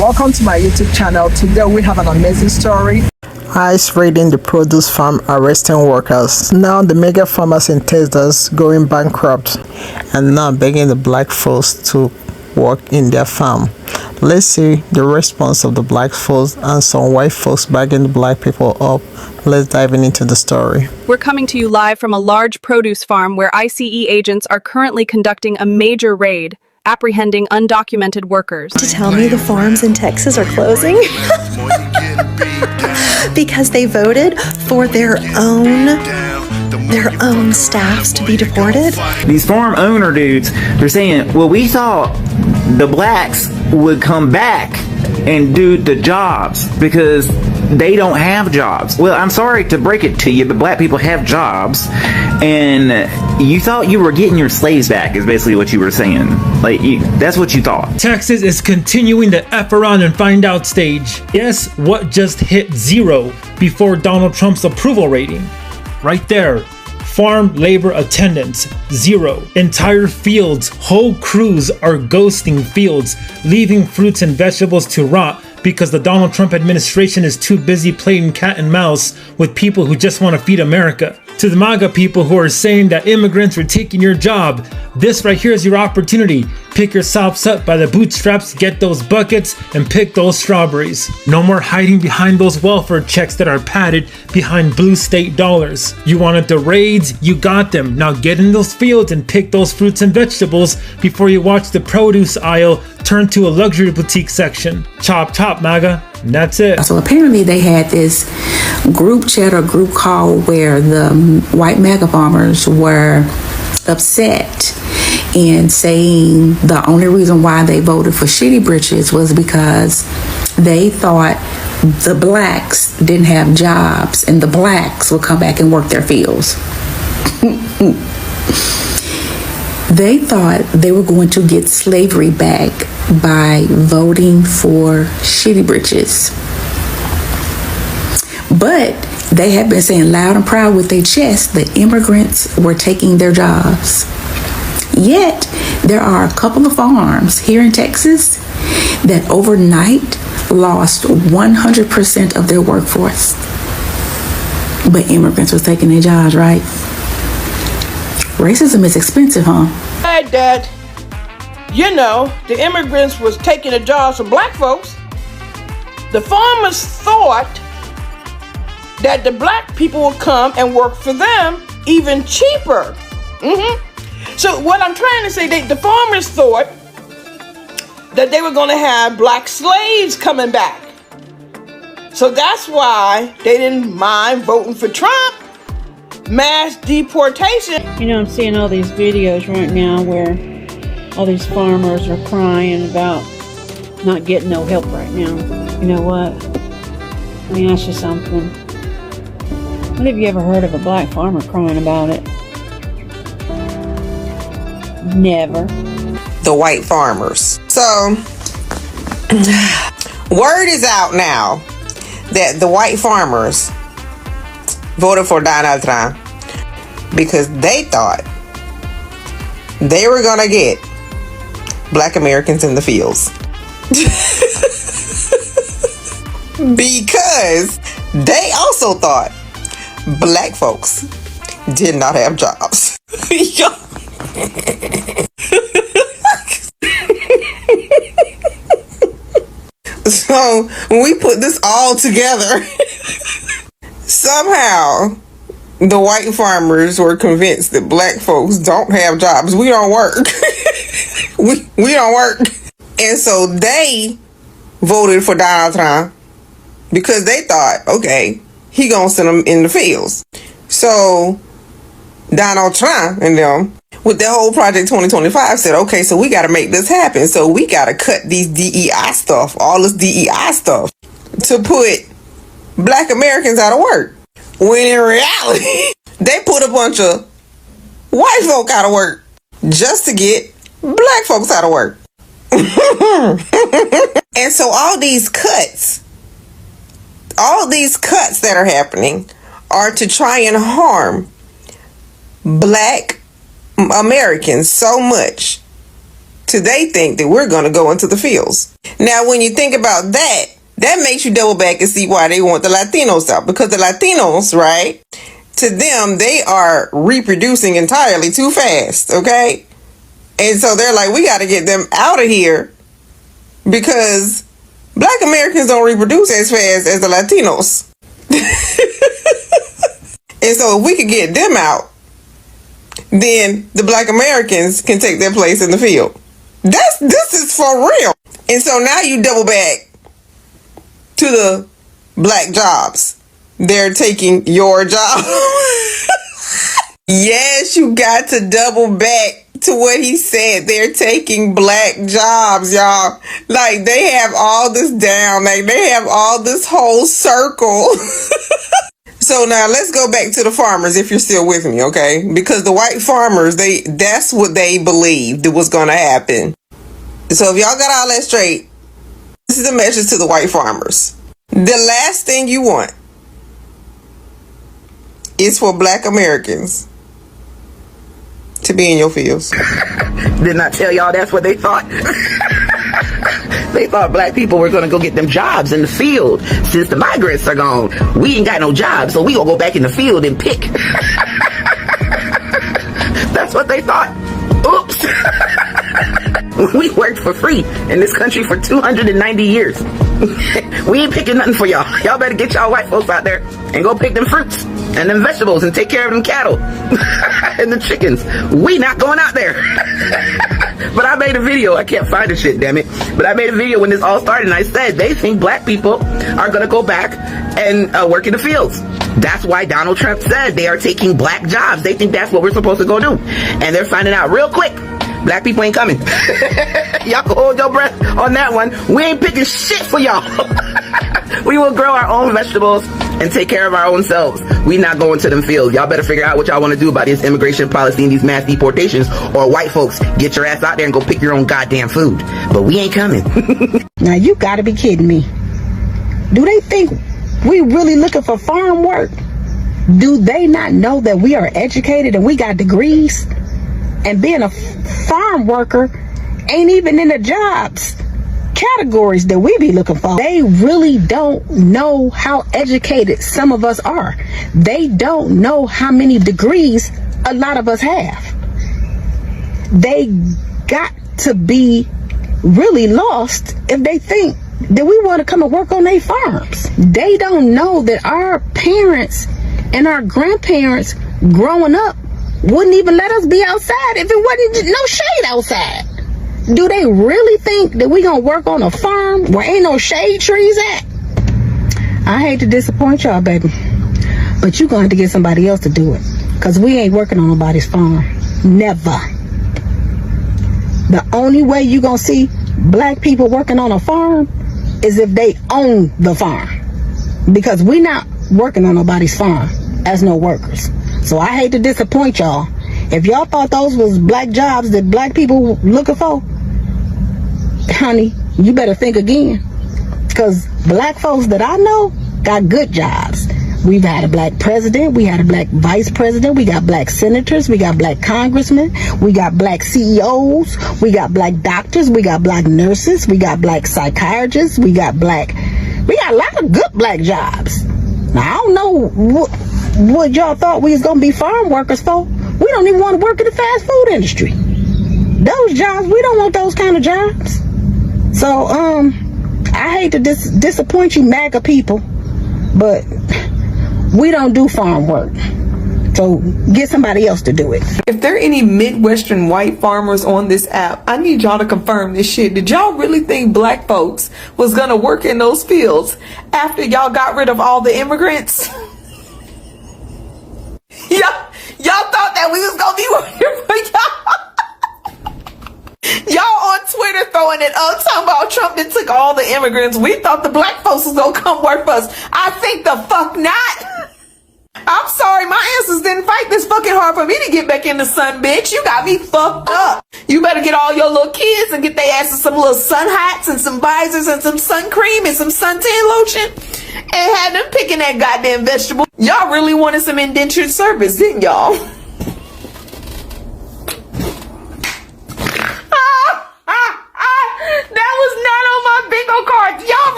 Welcome to my YouTube channel. Today we have an amazing story. ICE raiding the produce farm, arresting workers. Now the mega farmers in Texas going bankrupt and now begging the black folks to work in their farm. Let's see the response of the black folks and some white folks bagging the black people up. Let's dive into the story. We're coming to you live from a large produce farm where ICE agents are currently conducting a major raid, apprehending undocumented workers. To tell me the farms in Texas are closing? Because they voted for their own staffs to be deported? These farm owner dudes, they're saying, well, we thought the blacks would come back and do the jobs because they don't have jobs. Well, I'm sorry to break it to you, but black people have jobs, and you thought you were getting your slaves back is basically what you were saying. That's what you thought. Texas is continuing the F around and find out stage. Guess what just hit 0 before Donald Trump's approval rating? Right there. Farm labor attendance, 0. Entire fields, whole crews are ghosting fields, leaving fruits and vegetables to rot because the Donald Trump administration is too busy playing cat and mouse with people who just want to feed America. To the MAGA people who are saying that immigrants are taking your job, this right here is your opportunity. Pick yourselves up by the bootstraps, get those buckets, and pick those strawberries. No more hiding behind those welfare checks that are padded behind blue state dollars. You wanted the raids, you got them. Now get in those fields and pick those fruits and vegetables before you watch the produce aisle turn to a luxury boutique section. Chop chop, MAGA. And that's it. So apparently they had this group chat or group call where the white MAGA farmers were upset and saying the only reason why they voted for shitty britches was because they thought the blacks didn't have jobs and the blacks would come back and work their fields. They thought they were going to get slavery back by voting for shitty britches. But they have been saying loud and proud with their chest that immigrants were taking their jobs. Yet, there are a couple of farms here in Texas that overnight lost 100% of their workforce. But immigrants was taking their jobs, right? Racism is expensive, huh? That, the immigrants was taking the jobs from black folks. The farmers thought that the black people would come and work for them even cheaper. So what I'm trying to say, the farmers thought that they were going to have black slaves coming back. So that's why they didn't mind voting for Trump. Mass deportation. I'm seeing all these videos right now where all these farmers are crying about not getting no help right now. You know what? Let me ask you something. When have you ever heard of a black farmer crying about it? Never. The white farmers. So, word is out now that the white farmers voted for Donald Trump because they thought they were gonna get black Americans in the fields. Because they also thought black folks did not have jobs. So when we put this all together, somehow the white farmers were convinced that black folks don't have jobs. We don't work. we don't work. And so they voted for Donald Trump because they thought, okay, he gonna send them in the fields. So Donald Trump and them, with their whole Project 2025, said, okay, so we got to make this happen. So we got to cut these DEI stuff, all this DEI stuff, to put black Americans out of work. When in reality, they put a bunch of white folk out of work just to get black folks out of work. And so all these cuts that are happening are to try and harm black Americans so much till they think that we're going to go into the fields. Now, when you think about that, that makes you double back and see why they want the Latinos out. Because the Latinos, right, to them, they are reproducing entirely too fast, okay? And so they're like, we got to get them out of here because Black Americans don't reproduce as fast as the Latinos. And so if we could get them out, then the Black Americans can take their place in the field. This is for real. And so now you double back to the black jobs. They're taking your job. Yes, you got to double back to what he said. They're taking black jobs, y'all. Like, they have all this down. Like, they have all this whole circle. So now let's go back to the farmers, if you're still with me, okay? Because the white farmers, that's what they believed was going to happen. So if y'all got all that straight, this is the message to the white farmers. The last thing you want is for Black Americans to be in your fields. Didn't I tell y'all that's what they thought? They thought black people were going to go get them jobs in the field. Since the migrants are gone, we ain't got no jobs, so we gonna go back in the field and pick. That's what they thought. Oops. We worked for free in this country for 290 years. We ain't picking nothing for y'all. Y'all better get y'all white folks out there and go pick them fruits and them vegetables and take care of them cattle and the chickens. We not going out there. But I made a video. I can't find the shit, damn it. But I made a video when this all started, and I said they think black people are going to go back and work in the fields. That's why Donald Trump said they are taking black jobs. They think that's what we're supposed to go do. And they're finding out real quick, black people ain't coming. Y'all can hold your breath on that one. We ain't picking shit for y'all. We will grow our own vegetables and take care of our own selves. We not going to them fields. Y'all better figure out what y'all want to do about this immigration policy and these mass deportations, or white folks, get your ass out there and go pick your own goddamn food. But we ain't coming. Now you gotta be kidding me. Do they think we really looking for farm work? Do they not know that we are educated and we got degrees? And being a farm worker ain't even in the jobs categories that we be looking for. They really don't know how educated some of us are. They don't know how many degrees a lot of us have. They got to be really lost if they think that we want to come and work on their farms. They don't know that our parents and our grandparents growing up wouldn't even let us be outside if it wasn't no shade outside. Do they really think that we gonna work on a farm where ain't no shade trees at? I hate to disappoint y'all, baby, but you gonna have to get somebody else to do it, because we ain't working on nobody's farm. Never. The only way you gonna see black people working on a farm is if they own the farm, because we not working on nobody's farm as no workers. So I hate to disappoint y'all. If y'all thought those was black jobs that black people looking for, honey, you better think again. Because black folks that I know got good jobs. We've had a black president, we had a black vice president, we got black senators, we got black congressmen, we got black CEOs, we got black doctors, we got black nurses, we got black psychiatrists, we got a lot of good black jobs. Now, I don't know what y'all thought we was gonna be farm workers for. We don't even want to work in the fast food industry. Those jobs, we don't want those kind of jobs. So, I hate to disappoint you MAGA people, but we don't do farm work. So get somebody else to do it. If there are any Midwestern white farmers on this app, I need y'all to confirm this shit. Did y'all really think black folks was gonna work in those fields after y'all got rid of all the immigrants? Y'all thought that we was gonna be working for y'all? Y'all on Twitter throwing it up, talking about Trump that took all the immigrants. We thought the black folks was gonna come work for us. I think the fuck not. I'm sorry, my ancestors didn't fight this fucking hard for me to get back in the sun, bitch. You got me fucked up. You better get all your little kids and get their asses some little sun hats and some visors and some sun cream and some suntan lotion and have them picking that goddamn vegetable. Y'all really wanted some indentured service, didn't y'all?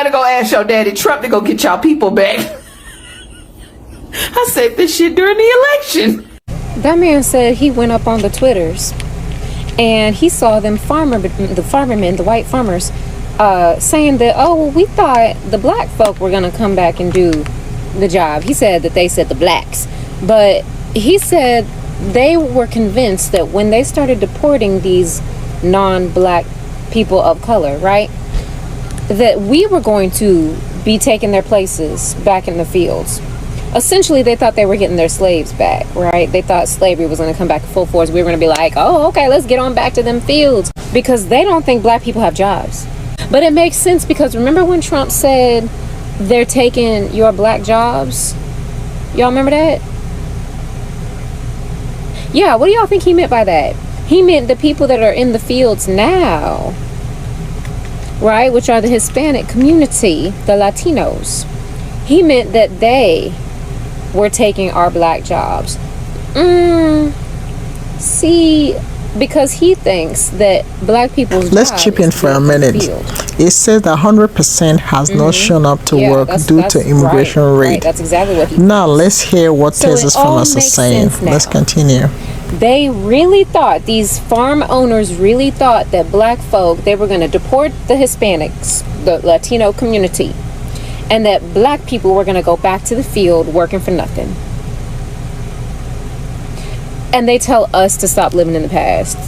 better go ask your daddy Trump to go get y'all people back. I said this shit during the election. That man said he went up on the Twitters and he saw the white farmers, saying that, oh, well, we thought the black folk were going to come back and do the job. He said that they said the blacks. But he said they were convinced that when they started deporting these non-black people of color, right, that we were going to be taking their places back in the fields. Essentially, they thought they were getting their slaves back, right? They thought slavery was going to come back full force. We were going to be like, oh, okay, let's get on back to them fields, because they don't think black people have jobs. But it makes sense, because remember when Trump said they're taking your black jobs? Y'all remember that? Yeah, what do y'all think he meant by that? He meant the people that are in the fields now, right? Which are the Hispanic community, the Latinos. He meant that they were taking our black jobs. See, because he thinks that black people's Let's job chip in is for a in the minute. field. It says that 100% has not shown up to work due to immigration right, rate. that's exactly what he Now let's hear what So Texas it all farmers are makes saying. sense now. Let's continue. They really thought, these farm owners really thought that black folk, they were going to deport the Hispanics, the Latino community, and that black people were going to go back to the field working for nothing. And they tell us to stop living in the past.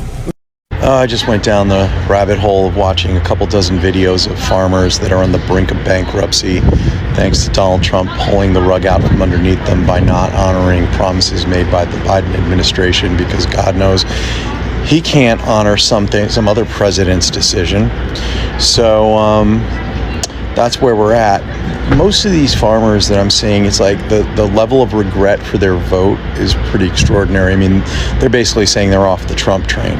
I just went down the rabbit hole of watching a couple dozen videos of farmers that are on the brink of bankruptcy, thanks to Donald Trump pulling the rug out from underneath them by not honoring promises made by the Biden administration, because God knows he can't honor some other president's decision. So that's where we're at. Most of these farmers that I'm seeing, it's like the level of regret for their vote is pretty extraordinary. I mean, they're basically saying they're off the Trump train.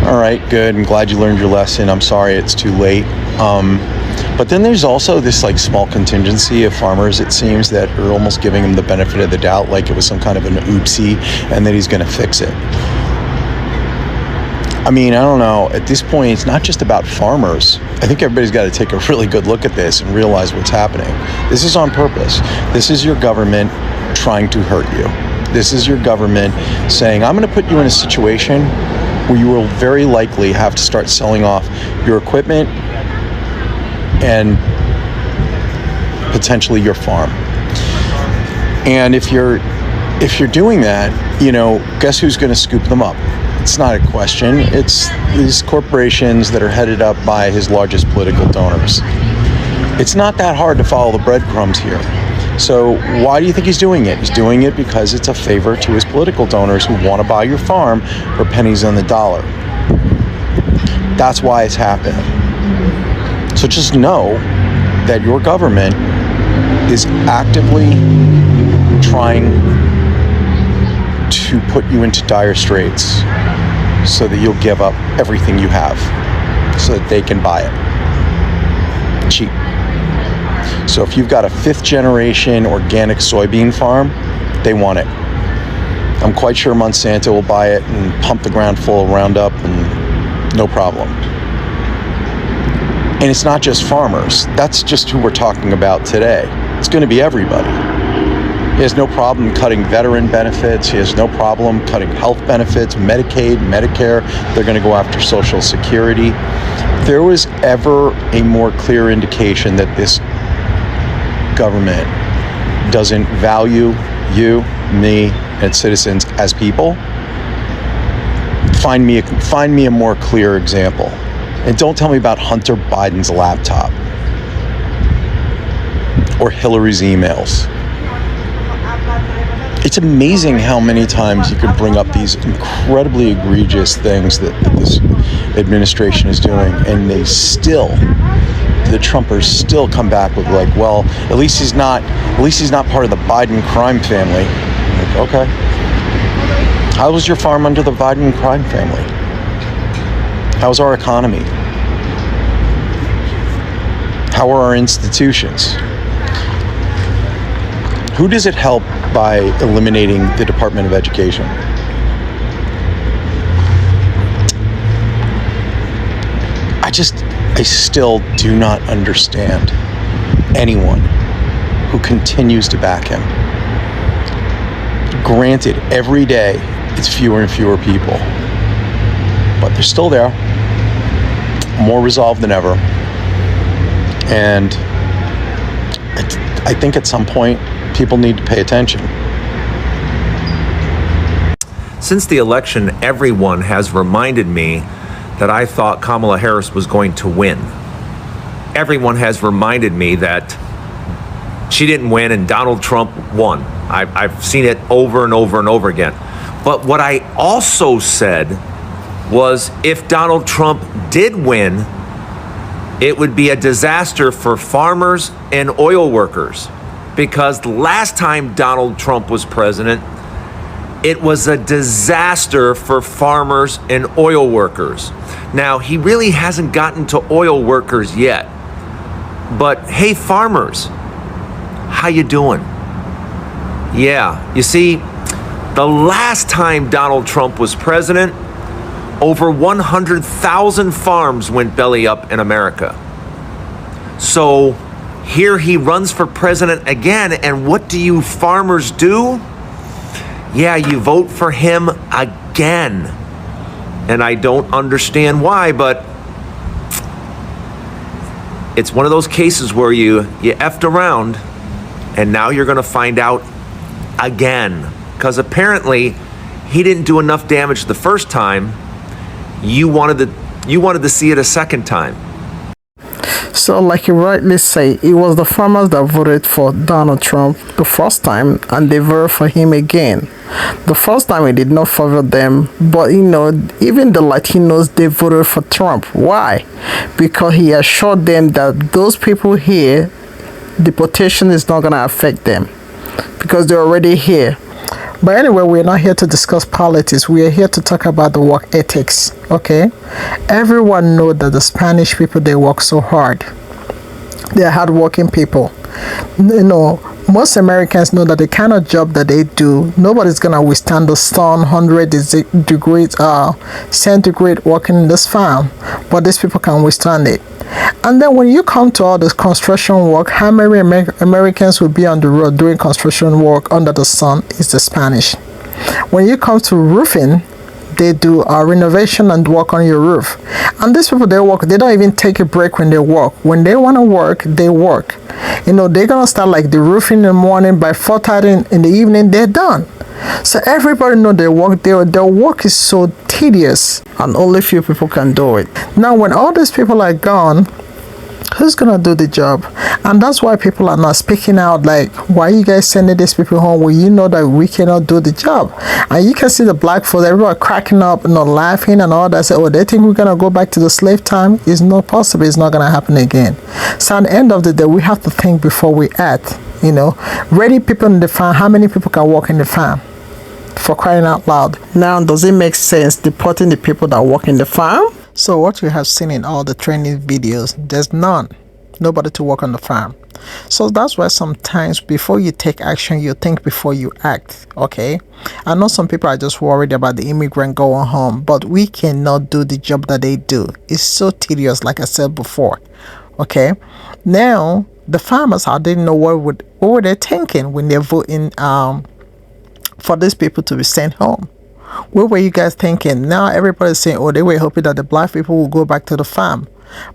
All right, good. I'm glad you learned your lesson. I'm sorry it's too late. But then there's also this like small contingency of farmers, it seems, that are almost giving him the benefit of the doubt, like it was some kind of an oopsie and that he's going to fix it. I mean, I don't know. At this point, it's not just about farmers. I think everybody's got to take a really good look at this and realize what's happening. This is on purpose. This is your government trying to hurt you. This is your government saying, I'm going to put you in a situation where you will very likely have to start selling off your equipment and potentially your farm. And if you're doing that, you know, guess who's going to scoop them up? It's not a question. It's these corporations that are headed up by his largest political donors. It's not that hard to follow the breadcrumbs here. So why do you think he's doing it? He's doing it because it's a favor to his political donors who want to buy your farm for pennies on the dollar. That's why it's happening. So just know that your government is actively trying to put you into dire straits so that you'll give up everything you have so that they can buy it cheap. So if you've got a 5th generation organic soybean farm, they want it. I'm quite sure Monsanto will buy it and pump the ground full of Roundup and no problem. And it's not just farmers. That's just who we're talking about today. It's going to be everybody. He has no problem cutting veteran benefits. He has no problem cutting health benefits, Medicaid, Medicare. They're going to go after Social Security. If there was ever a more clear indication that this government doesn't value you, me, and its citizens as people, find me a more clear example. And don't tell me about Hunter Biden's laptop or Hillary's emails. It's amazing how many times you can bring up these incredibly egregious things that this administration is doing, and the Trumpers still come back with like, well, at least he's not part of the Biden crime family. Like, okay. How was your farm under the Biden crime family? How's our economy? How are our institutions? Who does it help by eliminating the Department of Education? I still do not understand. anyone who continues to back him. Granted, every day it's fewer and fewer people, but they're still there, more resolved than ever. And I think at some point people need to pay attention. Since the election, everyone has reminded me that I thought Kamala Harris was going to win. Everyone has reminded me that she didn't win and Donald Trump won. I've seen it over and over and over again. But what I also said was if Donald Trump did win, it would be a disaster for farmers and oil workers. Because the last time Donald Trump was president, it was a disaster for farmers and oil workers. Now, he really hasn't gotten to oil workers yet. But hey, farmers, how you doing? Yeah, you see, the last time Donald Trump was president, over 100,000 farms went belly up in America. So here he runs for president again, and what do you farmers do? Yeah, you vote for him again. And I don't understand why, but it's one of those cases where you effed around and now you're going to find out again. Because apparently he didn't do enough damage the first time. You wanted to see it a second time. So like you rightly say, it was the farmers that voted for Donald Trump the first time and they voted for him again. The first time it did not favor them, but even the Latinos, they voted for Trump. Why? Because he assured them that those people here, deportation is not going to affect them because they're already here. But anyway, we're not here to discuss politics. We are here to talk about the work ethics, okay? Everyone knows that the Spanish people, they work so hard. They're hardworking people. Most Americans know that the kind of job that they do, nobody's going to withstand the sun, 100 degrees centigrade working in this farm. But these people can withstand it. And then when you come to all this construction work, how many Americans will be on the road doing construction work under the sun is the Spanish. When you come to roofing, they do renovation and work on your roof. And these people, they work, they don't even take a break when they work. When they want to work, they work. They're going to start like the roofing in the morning, by 4:30 in the evening, they're done. So everybody know their work. Their work is so tedious and only few people can do it. Now, when all these people are gone, who's gonna do the job? And that's why people are not speaking out like, why are you guys sending these people home? Well, you know that we cannot do the job. And you can see the black folks, everybody cracking up, laughing and all that. Say, oh, they think we're gonna go back to the slave time? It's not possible. It's not gonna happen again. So at the end of the day, we have to think before we act. Ready people in the farm. How many people can work in the farm? For crying out loud. Now, does it make sense deporting the people that work in the farm? So what you have seen in all the training videos, there's nobody to work on the farm. So that's why sometimes before you take action, you think before you act, okay? I know some people are just worried about the immigrant going home, but we cannot do the job that they do. It's so tedious, like I said before, okay? Now, the farmers, I didn't know what were they thinking when they're voting for these people to be sent home. What were you guys thinking? Now everybody's saying, oh, they were hoping that the black people will go back to the farm.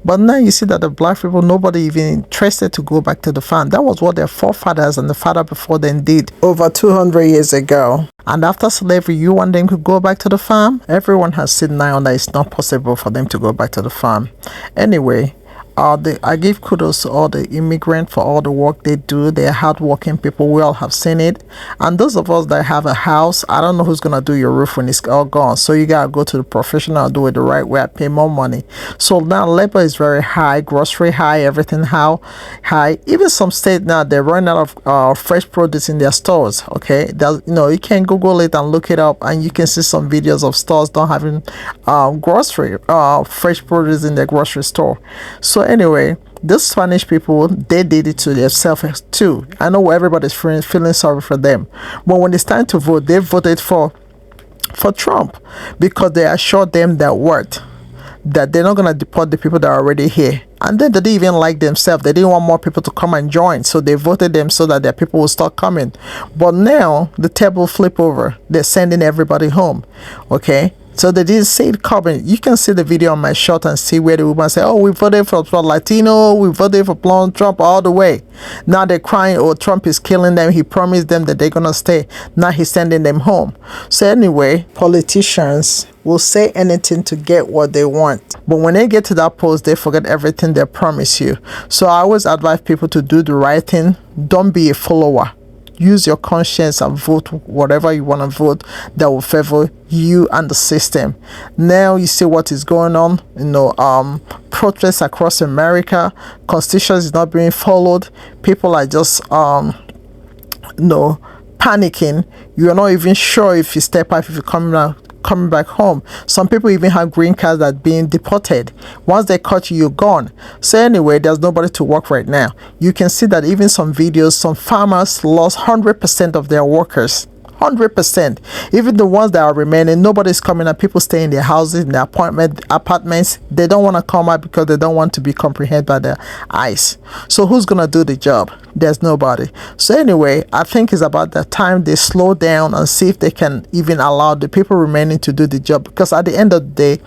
But now you see that the black people, nobody even interested to go back to the farm. That was what their forefathers and the father before them did over 200 years ago. And after slavery, you want them to go back to the farm? Everyone has seen now that it's not possible for them to go back to the farm. Anyway, I give kudos to all the immigrants for all the work they do. They're hardworking people. We all have seen it. And those of us that have a house, I don't know who's going to do your roof when it's all gone. So you got to go to the professional, do it the right way, pay more money. So now labor is very high, grocery high, everything high. Even some states now, they're running out of fresh produce in their stores, okay? You can Google it and look it up, and you can see some videos of stores not having fresh produce in their grocery store. So anyway, these Spanish people, they did it to themselves too. I know everybody's feeling sorry for them. But when it's time to vote, they voted for Trump because they assured them that they're not going to deport the people that are already here. And then they didn't even like themselves. They didn't want more people to come and join, so they voted them so that their people will start coming. But now the table flip over. They're sending everybody home. Okay, so they didn't see it coming. You can see the video on my shot and see where the woman say, oh, we voted for Latino, we voted for Trump all the way. Now they're crying, oh, Trump is killing them. He promised them that they're gonna stay. Now he's sending them home. So anyway, politicians will say anything to get what they want. But when they get to that post, they forget everything they promise you. So I always advise people to do the right thing. Don't be a follower. Use your conscience and vote whatever you want to vote that will favor you and the system. Now you see what is going on. Protests across America. Constitution is not being followed. People are just panicking. You are not even sure if you step out, if you're coming back home. Some people even have green cards that are being deported. Once they cut you, you're gone. So anyway, there's nobody to work right now. You can see that even some videos, some farmers lost 100% of their workers. 100%. Even the ones that are remaining, nobody's coming out. People stay in their houses, in their apartments. They don't want to come out because they don't want to be comprehended by the ICE. So who's gonna do the job? There's nobody. So anyway, I think it's about the time they slow down and see if they can even allow the people remaining to do the job, because at the end of the day,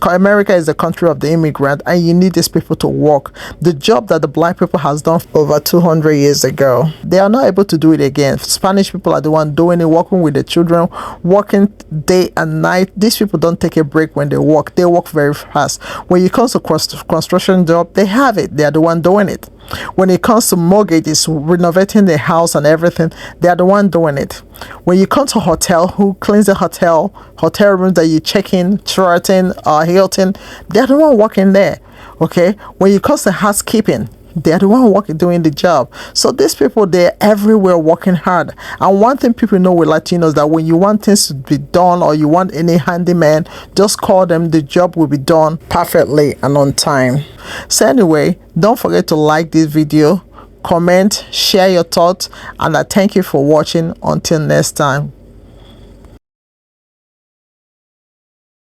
America is the country of the immigrant, and you need these people to work. The job that the black people has done over 200 years ago, they are not able to do it again. Spanish people are the one doing it, working with the children, working day and night. These people don't take a break when they work. They work very fast. When it comes to construction job, they have it. They are the one doing it. When it comes to mortgages, renovating the house and everything, they are the one doing it. When you come to hotel, who cleans the hotel rooms that you check in, Sheraton, Hilton, they are the one working there. Okay, when you come to housekeeping, they are the one doing the job. So these people, they're everywhere working hard. And one thing people know with Latinos, that when you want things to be done or you want any handyman, just call them. The job will be done perfectly and on time. So anyway, don't forget to like this video, comment, share your thoughts, and I thank you for watching. Until next time.